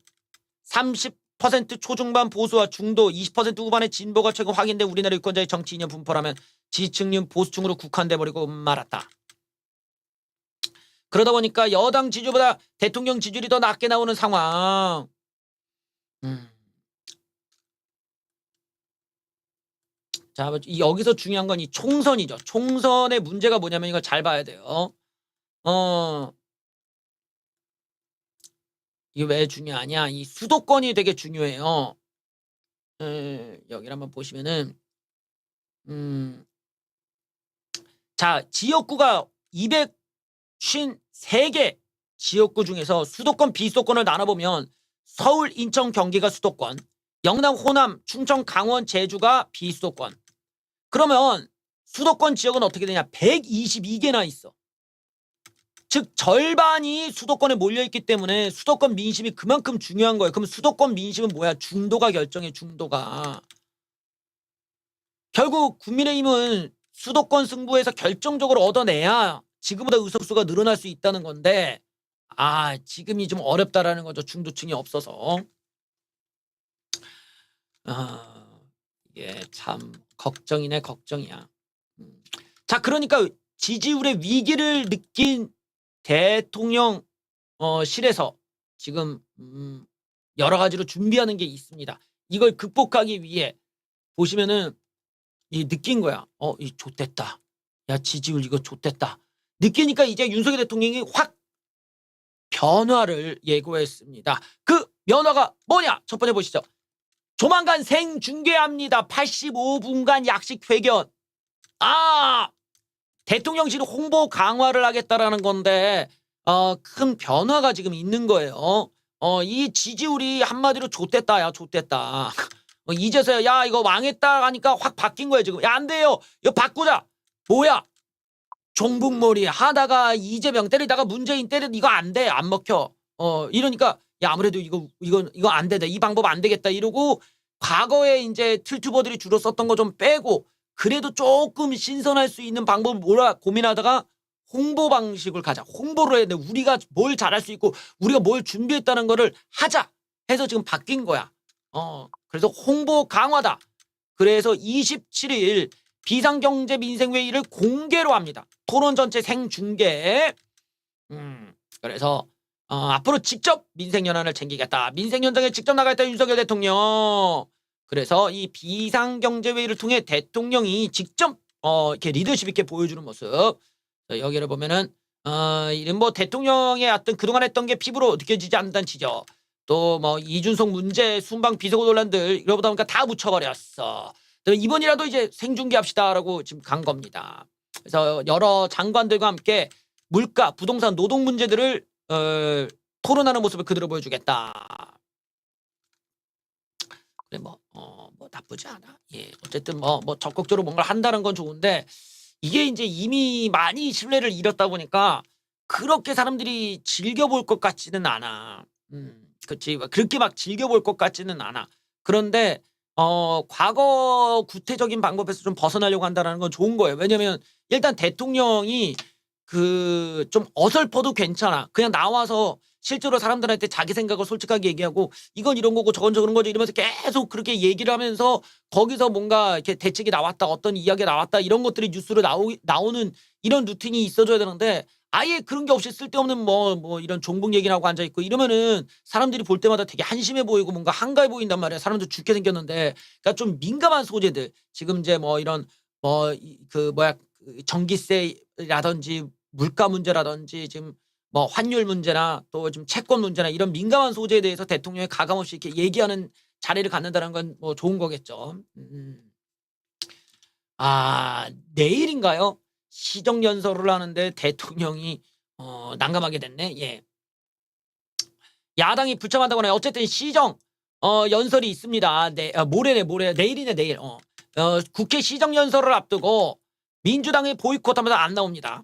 30% 초중반 보수와 중도 20% 후반의 진보가 최근 확인된 우리나라 유권자의 정치 이념 분포라면 지지층은 보수층으로 국한돼 버리고 말았다. 그러다 보니까 여당 지지율보다 대통령 지지율이 더 낮게 나오는 상황. 자, 여기서 중요한 건 이 총선이죠. 총선의 문제가 뭐냐면 이걸 잘 봐야 돼요. 이게 왜 중요하냐? 이 수도권이 되게 중요해요. 여기를 한번 보시면은, 자, 지역구가 253개 지역구 중에서 수도권, 비수도권을 나눠보면 서울, 인천, 경기가 수도권, 영남, 호남, 충청, 강원, 제주가 비수도권. 그러면 수도권 지역은 어떻게 되냐? 122개나 있어. 즉 절반이 수도권에 몰려있기 때문에 수도권 민심이 그만큼 중요한 거예요. 그럼 수도권 민심은 뭐야? 중도가 결정해. 중도가. 결국 국민의힘은 수도권 승부에서 결정적으로 얻어내야 지금보다 의석수가 늘어날 수 있다는 건데 지금이 좀 어렵다라는 거죠. 중도층이 없어서. 이게 참 걱정이네. 걱정이야. 자, 그러니까 지지율의 위기를 느낀 대통령실에서 지금 여러 가지로 준비하는 게 있습니다. 이걸 극복하기 위해 보시면은 느낀 거야. 이 좋댔다. 야, 지지율 이거 좋댔다. 느끼니까 이제 윤석열 대통령이 확 변화를 예고했습니다. 그 변화가 뭐냐? 첫 번째 보시죠. 조만간 생중계합니다. 85분간 약식 회견. 대통령실 홍보 강화를 하겠다라는 건데 큰 변화가 지금 있는 거예요. 이 지지율이 한마디로 좋댔다야. 좋댔다. 이제서야 야 이거 망했다 하니까 확 바뀐 거예요 지금. 야 안 돼요. 이거 바꾸자. 뭐야? 종북몰이 하다가 이재명 때리다가 문재인 때리 이거 안 돼. 안 먹혀. 이러니까 야 아무래도 이거 안 되다. 이 방법 안 되겠다 이러고 과거에 이제 툴투버들이 주로 썼던 거 좀 빼고 그래도 조금 신선할 수 있는 방법을 뭐라 고민하다가 홍보 방식을 가자. 홍보를 해야 돼. 우리가 뭘 잘할 수 있고 우리가 뭘 준비했다는 거를 하자 해서 지금 바뀐 거야. 그래서 홍보 강화다. 그래서 27일 비상경제민생회의를 공개로 합니다. 토론 전체 생중계. 그래서 앞으로 직접 민생현안을 챙기겠다. 민생 현장에 직접 나가겠다 윤석열 대통령. 그래서 이 비상경제회의를 통해 대통령이 직접 이렇게 리더십 있게 보여주는 모습. 여기를 보면은 이런 뭐 대통령의 어떤 그동안 했던 게 피부로 느껴지지 않는다는 지적. 또 뭐 이준석 문제 순방 비서고 논란들 이러다 보니까 다 묻혀버렸어. 이번이라도 이제 생중계합시다라고 지금 간 겁니다. 그래서 여러 장관들과 함께 물가, 부동산, 노동 문제들을 토론하는 모습을 그대로 보여주겠다. 그래 뭐 나쁘지 않아. 예, 어쨌든 뭐 적극적으로 뭔가를 한다는 건 좋은데 이게 이제 이미 많이 신뢰를 잃었다 보니까 그렇게 사람들이 즐겨볼 것 같지는 않아. 그렇지. 그렇게 막 즐겨볼 것 같지는 않아. 그런데 과거 구태적인 방법에서 좀 벗어나려고 한다는 건 좋은 거예요. 왜냐면 일단 대통령이 좀 어설퍼도 괜찮아. 그냥 나와서 실제로 사람들한테 자기 생각을 솔직하게 얘기하고 이건 이런 거고 저건 저런 거죠 이러면서 계속 그렇게 얘기를 하면서 거기서 뭔가 이렇게 대책이 나왔다 어떤 이야기가 나왔다 이런 것들이 뉴스로 나오는 이런 루틴이 있어줘야 되는데 아예 그런 게 없이 쓸데없는 뭐 이런 종북 얘기를 하고 앉아있고 이러면은 사람들이 볼 때마다 되게 한심해 보이고 뭔가 한가해 보인단 말이야. 사람들 죽게 생겼는데 그러니까 좀 민감한 소재들 지금 이제 뭐 이런 전기세라든지 물가 문제라든지 지금 뭐 환율 문제나 또 지금 채권 문제나 이런 민감한 소재에 대해서 대통령이 가감없이 이렇게 얘기하는 자리를 갖는다는 건 뭐 좋은 거겠죠. 내일인가요? 시정연설을 하는데 대통령이 난감하게 됐네. 예. 야당이 불참한다고 해요. 어쨌든 시정 연설이 있습니다. 모레네. 내일이네 내일. 국회 시정연설을 앞두고 민주당이 보이콧하면서 안 나옵니다.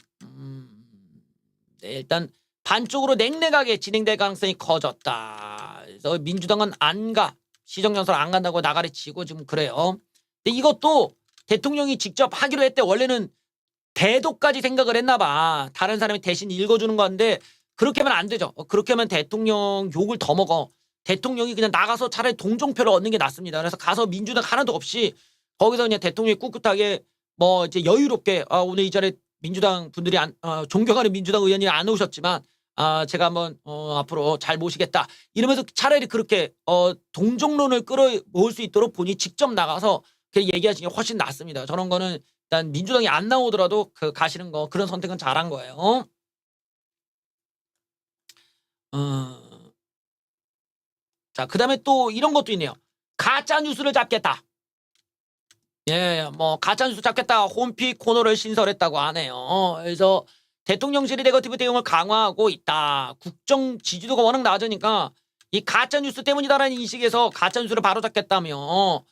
네, 일단 반쪽으로 냉랭하게 진행될 가능성이 커졌다. 그래서 민주당은 안 가. 시정연설 안 간다고 나가리 치고 지금 그래요. 근데 이것도 대통령이 직접 하기로 했대. 원래는 대도까지 생각을 했나 봐. 다른 사람이 대신 읽어주는 건데 그렇게 하면 안 되죠. 그렇게 하면 대통령 욕을 더 먹어. 대통령이 그냥 나가서 차라리 동정표를 얻는 게 낫습니다. 그래서 가서 민주당 하나도 없이 거기서 그냥 대통령이 꿋꿋하게 뭐 이제 여유롭게 오늘 이 자리에 민주당 분들이 존경하는 민주당 의원이 안 오셨지만 제가 한번 앞으로 잘 모시겠다 이러면서 차라리 그렇게 동정론을 끌어모을 수 있도록 본인이 직접 나가서 얘기하시는 게 훨씬 낫습니다. 저런 거는 일단 민주당이 안 나오더라도 가시는 거 그런 선택은 잘한 거예요. 자, 그다음에 또 이런 것도 있네요. 가짜 뉴스를 잡겠다. 예, 뭐 가짜 뉴스 잡겠다. 홈피 코너를 신설했다고 하네요. 그래서 대통령실이 네거티브 대응을 강화하고 있다. 국정 지지도가 워낙 낮으니까 이 가짜 뉴스 때문이다라는 인식에서 가짜 뉴스를 바로잡겠다며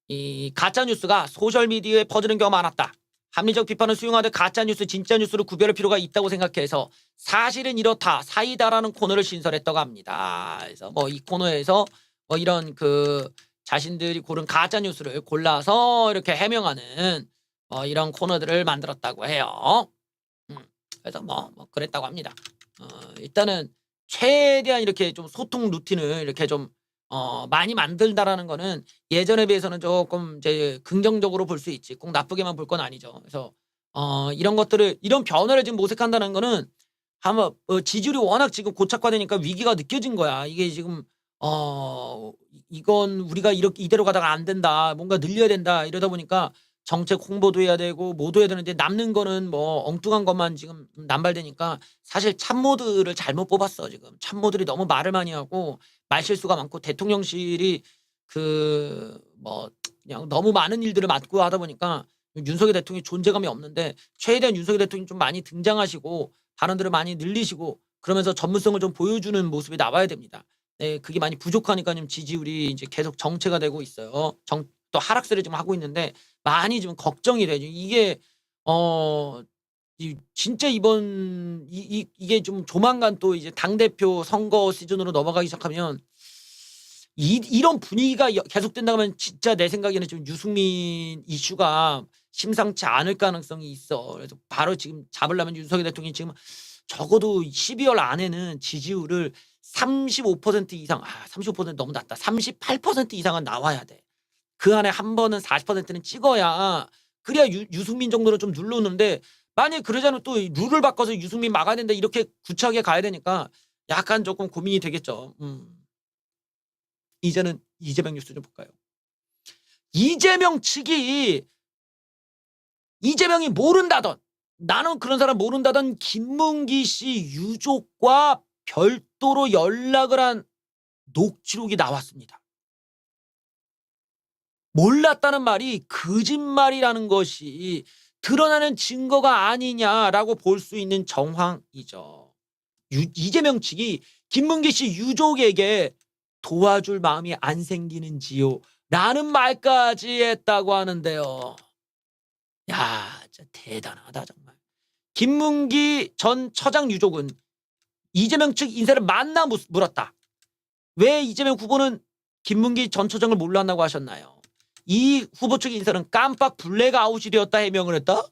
이 가짜 뉴스가 소셜 미디어에 퍼지는 경우가 많았다. 합리적 비판을 수용하되 가짜 뉴스, 진짜 뉴스를 구별할 필요가 있다고 생각해서 사실은 이렇다, 사이다라는 코너를 신설했다고 합니다. 그래서 뭐 이 코너에서 뭐 이런 자신들이 고른 가짜 뉴스를 골라서 이렇게 해명하는 이런 코너들을 만들었다고 해요. 그래서 뭐 그랬다고 합니다. 일단은 최대한 이렇게 좀 소통 루틴을 이렇게 좀 많이 만들다라는 거는 예전에 비해서는 조금 이제 긍정적으로 볼 수 있지. 꼭 나쁘게만 볼 건 아니죠. 그래서 이런 변화를 지금 모색한다는 거는 한번 지지율이 워낙 지금 고착화되니까 위기가 느껴진 거야. 이게 지금 이건 우리가 이대로 가다가 안 된다. 뭔가 늘려야 된다. 이러다 보니까 정책 홍보도 해야 되고 뭐도 해야 되는데 남는 거는 뭐 엉뚱한 것만 지금 남발되니까 사실 참모들을 잘못 뽑았어. 지금 참모들이 너무 말을 많이 하고 말실수가 많고 대통령실이 그냥 너무 많은 일들을 맡고 하다 보니까 윤석열 대통령이 존재감이 없는데 최대한 윤석열 대통령이 좀 많이 등장하시고 발언들을 많이 늘리시고 그러면서 전문성을 좀 보여주는 모습이 나와야 됩니다. 네, 그게 많이 부족하니까 좀 지지율이 이제 계속 정체가 되고 있어요. 또 하락세를 좀 하고 있는데 많이 좀 걱정이 되죠. 이게 어 진짜 이번 이게 좀 조만간 또 이제 당대표 선거 시즌으로 넘어가기 시작하면 이런 분위기가 계속된다고 하면 진짜 내 생각에는 좀 유승민 이슈가 심상치 않을 가능성이 있어. 그래서 바로 지금 잡으려면 윤석열 대통령이 지금 적어도 12월 안에는 지지율을 35% 이상, 35% 너무 낮다. 38% 이상은 나와야 돼. 그 안에 한 번은 40%는 찍어야 그래야 유승민 정도로 좀 눌러오는데 만약에 그러지 않으면 또 룰을 바꿔서 유승민 막아야 된다 이렇게 구차하게 가야 되니까 약간 조금 고민이 되겠죠. 이제는 이재명 뉴스 좀 볼까요? 이재명 측이 이재명이 모른다던 나는 그런 사람 모른다던 김문기 씨 유족과 별도로 연락을 한 녹취록이 나왔습니다. 몰랐다는 말이 거짓말이라는 것이 드러나는 증거가 아니냐라고 볼 수 있는 정황이죠. 이재명 측이 김문기 씨 유족에게 도와줄 마음이 안 생기는지요? 라는 말까지 했다고 하는데요. 야, 진짜 대단하다 정말. 김문기 전 처장 유족은 이재명 측 인사를 만나 물었다. 왜 이재명 후보는 김문기 전 처장을 몰랐나고 하셨나요? 이 후보 측 인사는 깜빡 블랙아웃이 되었다 해명을 했다?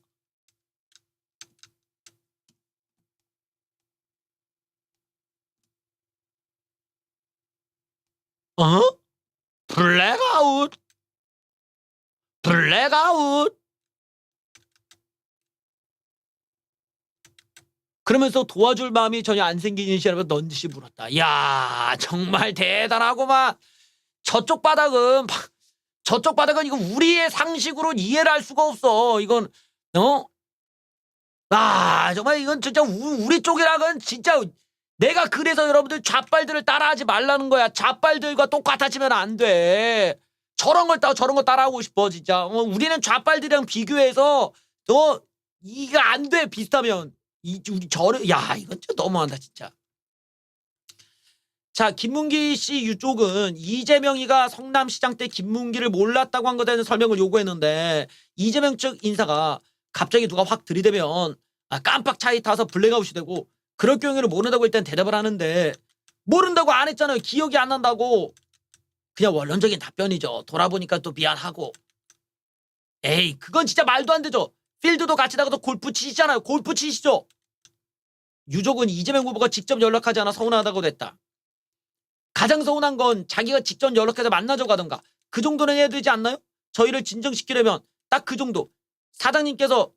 어? 블랙아웃? 블랙아웃? 그러면서 도와줄 마음이 전혀 안 생기는 시라고 넌지시 물었다. 야, 정말 대단하구만. 저쪽 바닥은 이거 우리의 상식으로 이해를 할 수가 없어. 이건 정말 이건 진짜 우리 쪽이랑은 진짜 내가 그래서 여러분들 좌빨들을 따라하지 말라는 거야. 좌빨들과 똑같아지면 안 돼. 저런 거 따라하고 싶어 진짜. 우리는 좌빨들이랑 비교해서 이거 안 돼. 비슷하면 이건 진짜 너무한다 진짜. 자, 김문기 씨 유족은 이재명이가 성남시장 때 김문기를 몰랐다고 한 것에 대한 설명을 요구했는데 이재명 측 인사가 갑자기 누가 확 들이대면 깜빡 차에 타서 블랙아웃이 되고 그럴 경우에는 모른다고 일단 대답을 하는데 모른다고 안 했잖아요. 기억이 안 난다고. 그냥 원론적인 답변이죠. 돌아보니까 또 미안하고. 에이, 그건 진짜 말도 안 되죠. 필드도 같이 나가서 골프 치시잖아요. 골프 치시죠. 유족은 이재명 후보가 직접 연락하지 않아 서운하다고 됐다. 가장 서운한 건 자기가 직접 연락해서 만나줘 가던가 그 정도는 해야 되지 않나요? 저희를 진정시키려면 딱 그 정도. 사장님께서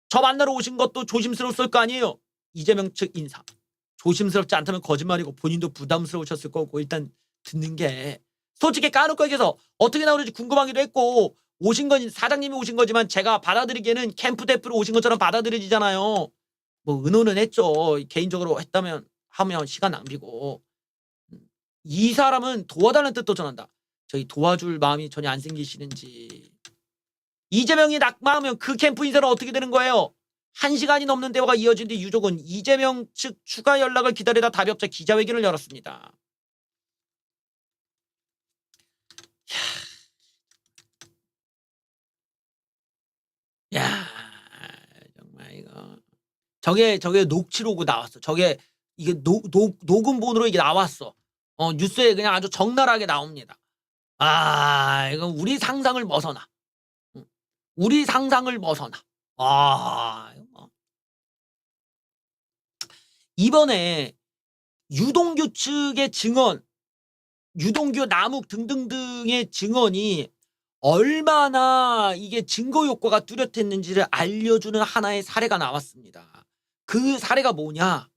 저 만나러 오신 것도 조심스러웠을 거 아니에요. 이재명 측 인사. 조심스럽지 않다면 거짓말이고 본인도 부담스러우셨을 거고 일단 듣는 게 솔직히 까놓고 얘기해서 어떻게 나오는지 궁금하기도 했고 오신 건 사장님이 오신 거지만 제가 받아들이기에는 캠프 대표로 오신 것처럼 받아들여지잖아요. 뭐 의논은 했죠. 개인적으로 했다면 하면 시간 낭비고. 이 사람은 도와달라는 뜻도 전한다. 저희 도와줄 마음이 전혀 안 생기시는지. 이재명이 낙마하면 그 캠프 인사는 어떻게 되는 거예요? 1시간이 넘는 대화가 이어진 뒤 유족은 이재명 측 추가 연락을 기다리다 답이 없자 기자회견을 열었습니다. 야, 정말 이거. 저게 녹취록으로 나왔어. 이게 녹음본으로 이게 나왔어. 뉴스에 그냥 아주 적나라하게 나옵니다. 이건 우리 상상을 벗어나. 우리 상상을 벗어나. 이번에 유동규 측의 증언, 유동규, 남욱 등등등의 증언이 얼마나 이게 증거 효과가 뚜렷했는지를 알려주는 하나의 사례가 나왔습니다. 그 사례가 뭐냐?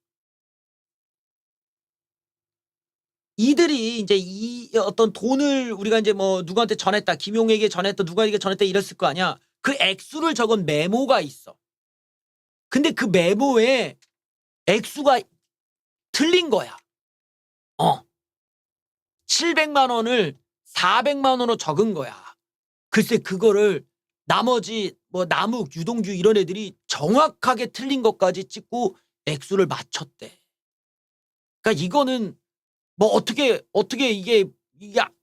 이들이 이제 이 어떤 돈을 우리가 이제 뭐 누구한테 전했다, 김용에게 전했다, 누구에게 전했다 이랬을 거 아니야. 그 액수를 적은 메모가 있어. 근데 그 메모에 액수가 틀린 거야. 700만 원을 400만 원으로 적은 거야. 글쎄 그거를 나머지 뭐 남욱, 유동규 이런 애들이 정확하게 틀린 것까지 찍고 액수를 맞췄대. 그러니까 이거는 뭐 어떻게 이게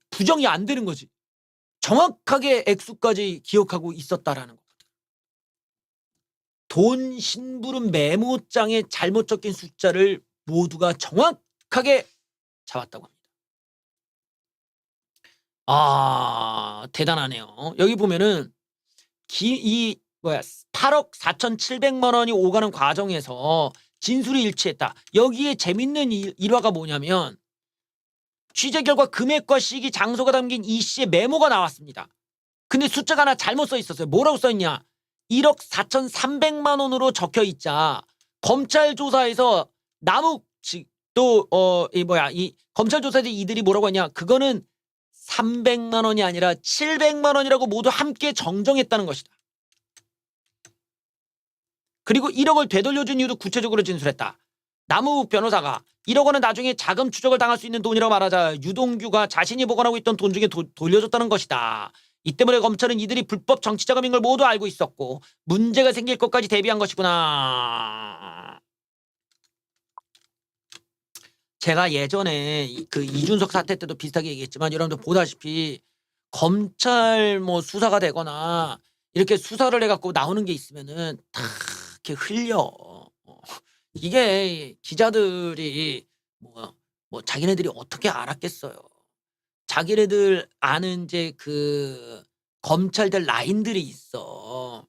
부정이 안 되는 거지. 정확하게 액수까지 기억하고 있었다라는 거. 돈 심부름 메모장에 잘못 적힌 숫자를 모두가 정확하게 잡았다고 합니다. 아, 대단하네요. 여기 보면은 이 8억 4,700만 원이 오가는 과정에서 진술이 일치했다. 여기에 재밌는 일화가 뭐냐면 취재 결과 금액과 시기, 장소가 담긴 이 씨의 메모가 나왔습니다. 근데 숫자가 하나 잘못 써 있었어요. 뭐라고 써 있냐? 1억 4,300만 원으로 적혀 있자 검찰 조사에서 이 검찰 조사에서 이들이 뭐라고 하냐? 그거는 300만 원이 아니라 700만 원이라고 모두 함께 정정했다는 것이다. 그리고 1억을 되돌려준 이유도 구체적으로 진술했다. 남욱 변호사가 1억 원은 나중에 자금 추적을 당할 수 있는 돈이라고 말하자 유동규가 자신이 보관하고 있던 돈 중에 돌려줬다는 것이다. 이 때문에 검찰은 이들이 불법 정치자금인 걸 모두 알고 있었고 문제가 생길 것까지 대비한 것이구나. 제가 예전에 그 이준석 사태 때도 비슷하게 얘기했지만 여러분들 보다시피 검찰 뭐 수사가 되거나 이렇게 수사를 해갖고 나오는 게 있으면은 다 이렇게 흘려. 이게 기자들이 뭐 자기네들이 어떻게 알았겠어요. 자기네들 아는 이제 그 검찰들 라인들이 있어.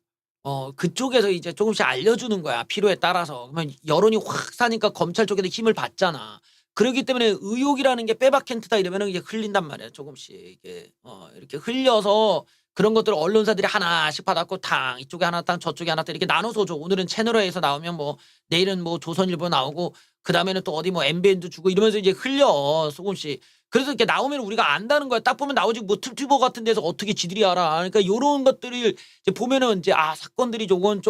그쪽에서 이제 조금씩 알려주는 거야. 필요에 따라서. 그러면 여론이 확 사니까 검찰 쪽에도 힘을 받잖아. 그렇기 때문에 의혹이라는 게 빼박캔트다 이러면은 이게 흘린단 말이야. 조금씩 이게 이렇게 흘려서 그런 것들을 언론사들이 하나씩 받았고 탕 이쪽에 하나 탕 저쪽에 하나 탕 이렇게 나눠서 줘. 오늘은 채널A에서 나오면 뭐 내일은 뭐 조선일보 나오고 그 다음에는 또 어디 뭐 MBN도 주고 이러면서 이제 흘려 조금씩. 그래서 이렇게 나오면 우리가 안다는 거야. 딱 보면 나오지 뭐 튜버 같은 데서 어떻게 지들이 알아. 그러니까 요런 것들을 이제 보면은 이제 사건들이 조금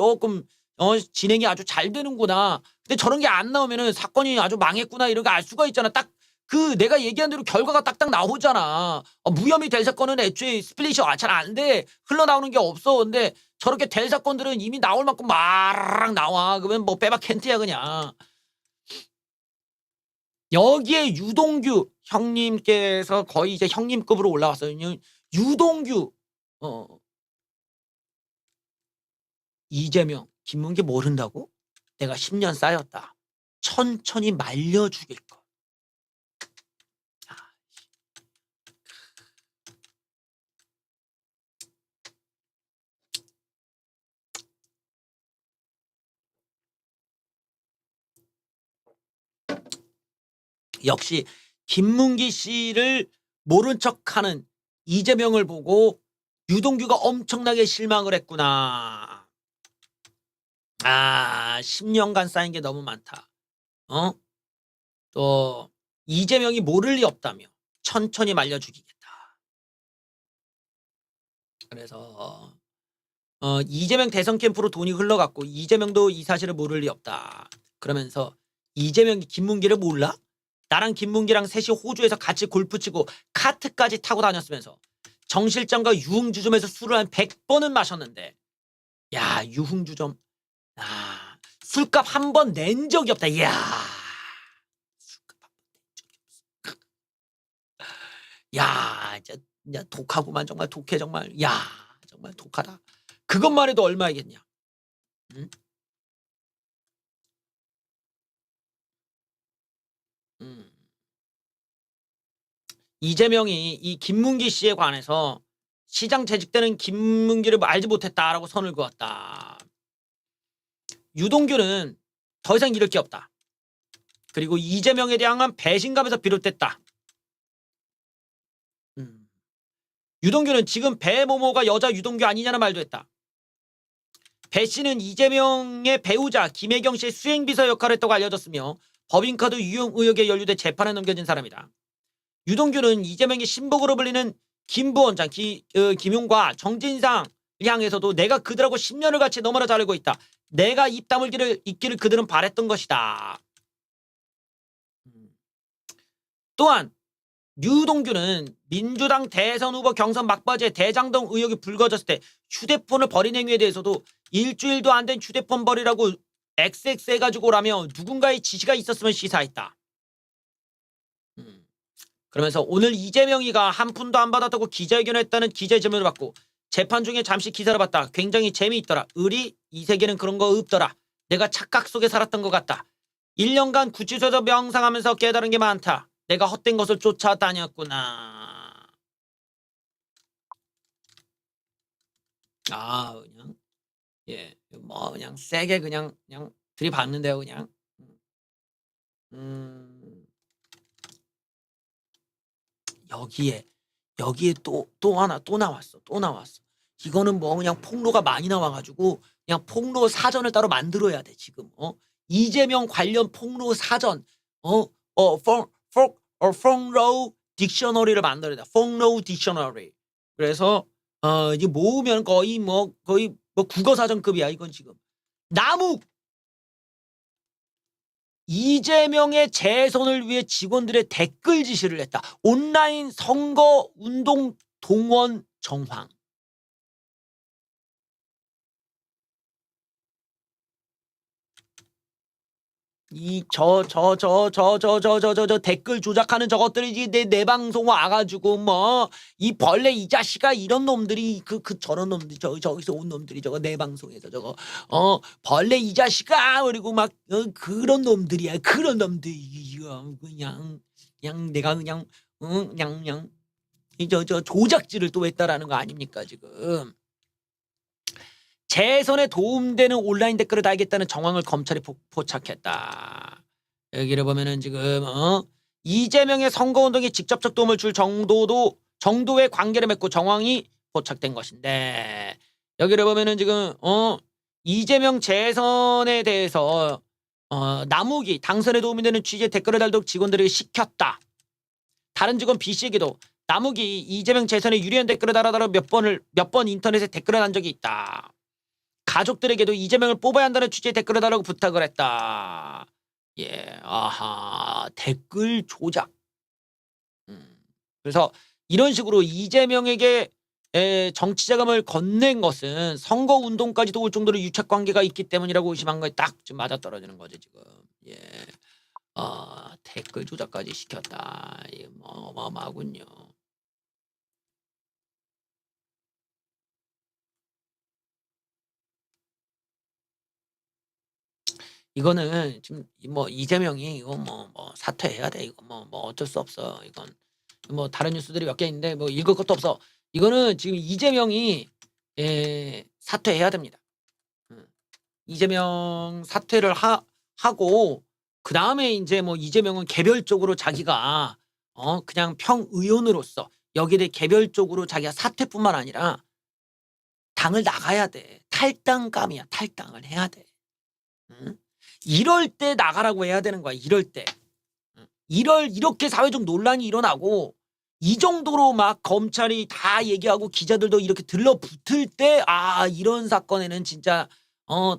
진행이 아주 잘 되는구나. 근데 저런 게 안 나오면은 사건이 아주 망했구나 이런 거 알 수가 있잖아. 딱 그 내가 얘기한 대로 결과가 딱딱 나오잖아. 무혐의 될 사건은 애초에 스플릿이 잘 안 돼. 흘러나오는 게 없어. 근데 저렇게 될 사건들은 이미 나올 만큼 마랑 나와. 그러면 뭐 빼박 캔트야 그냥. 여기에 유동규 형님께서 거의 이제 형님급으로 올라왔어요. 유동규 이재명 김문기 모른다고? 내가 10년 쌓였다. 천천히 말려 죽일 거. 역시 김문기 씨를 모른 척하는 이재명을 보고 유동규가 엄청나게 실망을 했구나. 10년간 쌓인 게 너무 많다. 또 이재명이 모를 리 없다며 천천히 말려 죽이겠다. 그래서 이재명 대선 캠프로 돈이 흘러갔고 이재명도 이 사실을 모를 리 없다. 그러면서 이재명이 김문기를 몰라? 나랑 김문기랑 셋이 호주에서 같이 골프 치고 카트까지 타고 다녔으면서 정 실장과 유흥주점에서 술을 한 100번은 마셨는데 야 유흥주점 술값 한 번 낸 적이 없다. 이야 술값 한 번 낸 적이 없어. 야 진짜 독하구만. 정말 독해. 정말 야 정말 독하다. 그것만 해도 얼마이겠냐. 응? 이재명이 이 김문기 씨에 관해서 시장 재직 때는 김문기를 알지 못했다라고 선을 그었다. 유동규는 더 이상 잃을 게 없다. 그리고 이재명에 대한 배신감에서 비롯됐다. 유동규는 지금 배모모가 여자 유동규 아니냐는 말도 했다. 배 씨는 이재명의 배우자 김혜경 씨의 수행비서 역할을 했다고 알려졌으며 법인카드 유용 의혹에 연루돼 재판에 넘겨진 사람이다. 유동규는 이재명의 신복으로 불리는 김부원장 김용과 정진상을 향해서도 내가 그들하고 10년을 같이 너무나 잘 알고 있다. 내가 입 다물기를 있기를 그들은 바랬던 것이다. 또한 유동규는 민주당 대선 후보 경선 막바지에 대장동 의혹이 불거졌을 때 휴대폰을 버린 행위에 대해서도 일주일도 안 된 휴대폰 버리라고 XX 해가지고 오라며 누군가의 지시가 있었으면 시사했다. 그러면서 오늘 이재명이가 한 푼도 안 받았다고 기자회견했다는 기자의 질문을 받고 재판 중에 잠시 기사를 봤다. 굉장히 재미있더라. 의리 이 세계는 그런 거 없더라. 내가 착각 속에 살았던 것 같다. 1년간 구치소에서 명상하면서 깨달은 게 많다. 내가 헛된 것을 쫓아다녔구나. 아 그냥 예 뭐 그냥 세게 그냥 들이받는데요 그냥. 여기에 또 하나 또 나왔어. 이거는 뭐 그냥 폭로가 많이 나와가지고 그냥 폭로 사전을 따로 만들어야 돼 지금. 이재명 관련 폭로 사전 폭로 딕셔너리를 만들어야 돼. 폭로 딕셔너리. 그래서 이제 모으면 거의 뭐 국어 사전급이야 이건 지금. 남욱 이재명의 재선을 위해 직원들의 댓글 지시를 했다. 온라인 선거 운동 동원 정황. 저 댓글 조작하는 저것들이지 내 방송 와가지고 뭐 이 벌레 이 자식아 이런 놈들이 저런 놈들 저기서 온 놈들이 저거 내 방송에서 저거 벌레 이 자식아 그리고 막 그런 놈들이야. 그런 놈들이 그냥 내가 그냥 저 조작질을 또 했다라는 거 아닙니까 지금. 재선에 도움되는 온라인 댓글을 달겠다는 정황을 검찰이 포착했다. 여기를 보면은 지금 이재명의 선거운동에 직접적 도움을 줄 정도의 관계를 맺고 정황이 포착된 것인데 여기를 보면은 지금 이재명 재선에 대해서 남욱이 당선에 도움이 되는 취지의 댓글을 달도록 직원들에게 시켰다. 다른 직원 B씨에게도 남욱이 이재명 재선에 유리한 댓글을 달아달라 몇 번 인터넷에 댓글을 한 적이 있다. 가족들에게도 이재명을 뽑아야 한다는 취지의 댓글을 달라고 부탁을 했다. 예, 아하, 댓글 조작. 그래서 이런 식으로 이재명에게 정치 자금을 건넨 것은 선거 운동까지 도울 정도로 유착 관계가 있기 때문이라고 의심한 거에 딱 좀 맞아떨어지는 거죠 지금. 예, 댓글 조작까지 시켰다. 예, 뭐 어마어마하군요. 이거는 지금 뭐 이재명이 이거 뭐 사퇴해야 돼. 이거 뭐 어쩔 수 없어. 이건 뭐 다른 뉴스들이 몇 개 있는데 뭐 읽을 것도 없어. 이거는 지금 이재명이 사퇴해야 됩니다. 이재명 사퇴를 하고 그 다음에 이제 뭐 이재명은 개별적으로 자기가 그냥 평의원으로서 여기에 대해 개별적으로 자기가 사퇴뿐만 아니라 당을 나가야 돼. 탈당감이야. 탈당을 해야 돼. 이럴 때 나가라고 해야 되는 거야. 이럴 때. 이렇게 사회적 논란이 일어나고 이 정도로 막 검찰이 다 얘기하고 기자들도 이렇게 들러붙을 때 이런 사건에는 진짜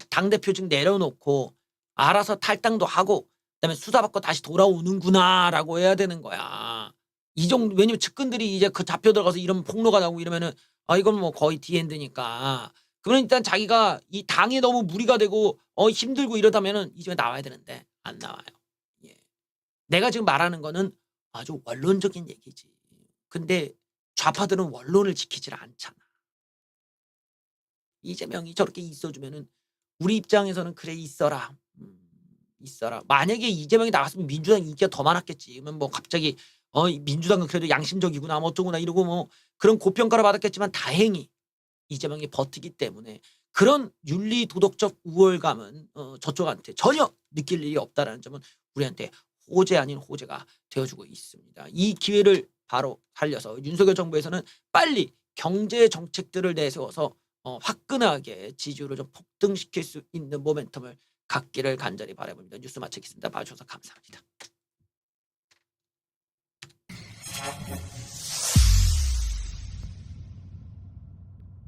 당대표 직 내려놓고 알아서 탈당도 하고 그다음에 수사받고 다시 돌아오는구나라고 해야 되는 거야. 이 정도 왜냐면 측근들이 이제 그 잡혀 들어가서 이런 폭로가 나오고 이러면은 이건 뭐 거의 디엔드니까. 그러면 일단 자기가 이 당에 너무 무리가 되고 힘들고 이러다면은 이 집에 나와야 되는데 안 나와요. 예. 내가 지금 말하는 거는 아주 원론적인 얘기지. 근데 좌파들은 원론을 지키질 않잖아. 이재명이 저렇게 있어주면은 우리 입장에서는 그래 있어라. 있어라. 만약에 이재명이 나갔으면 민주당 인기가 더 많았겠지. 그러면 뭐 갑자기 민주당은 그래도 양심적이구나 뭐 어쩌구나 이러고 뭐 그런 고평가를 받았겠지만 다행히 이재명이 버티기 때문에 그런 윤리 도덕적 우월감은 저쪽한테 전혀 느낄 일이 없다라는 점은 우리한테 호재 아닌 호재가 되어주고 있습니다. 이 기회를 바로 살려서 윤석열 정부에서는 빨리 경제 정책들을 내세워서 화끈하게 지지율을 좀 폭등시킬 수 있는 모멘텀을 갖기를 간절히 바라봅니다. 뉴스 마치겠습니다. 봐주셔서 감사합니다.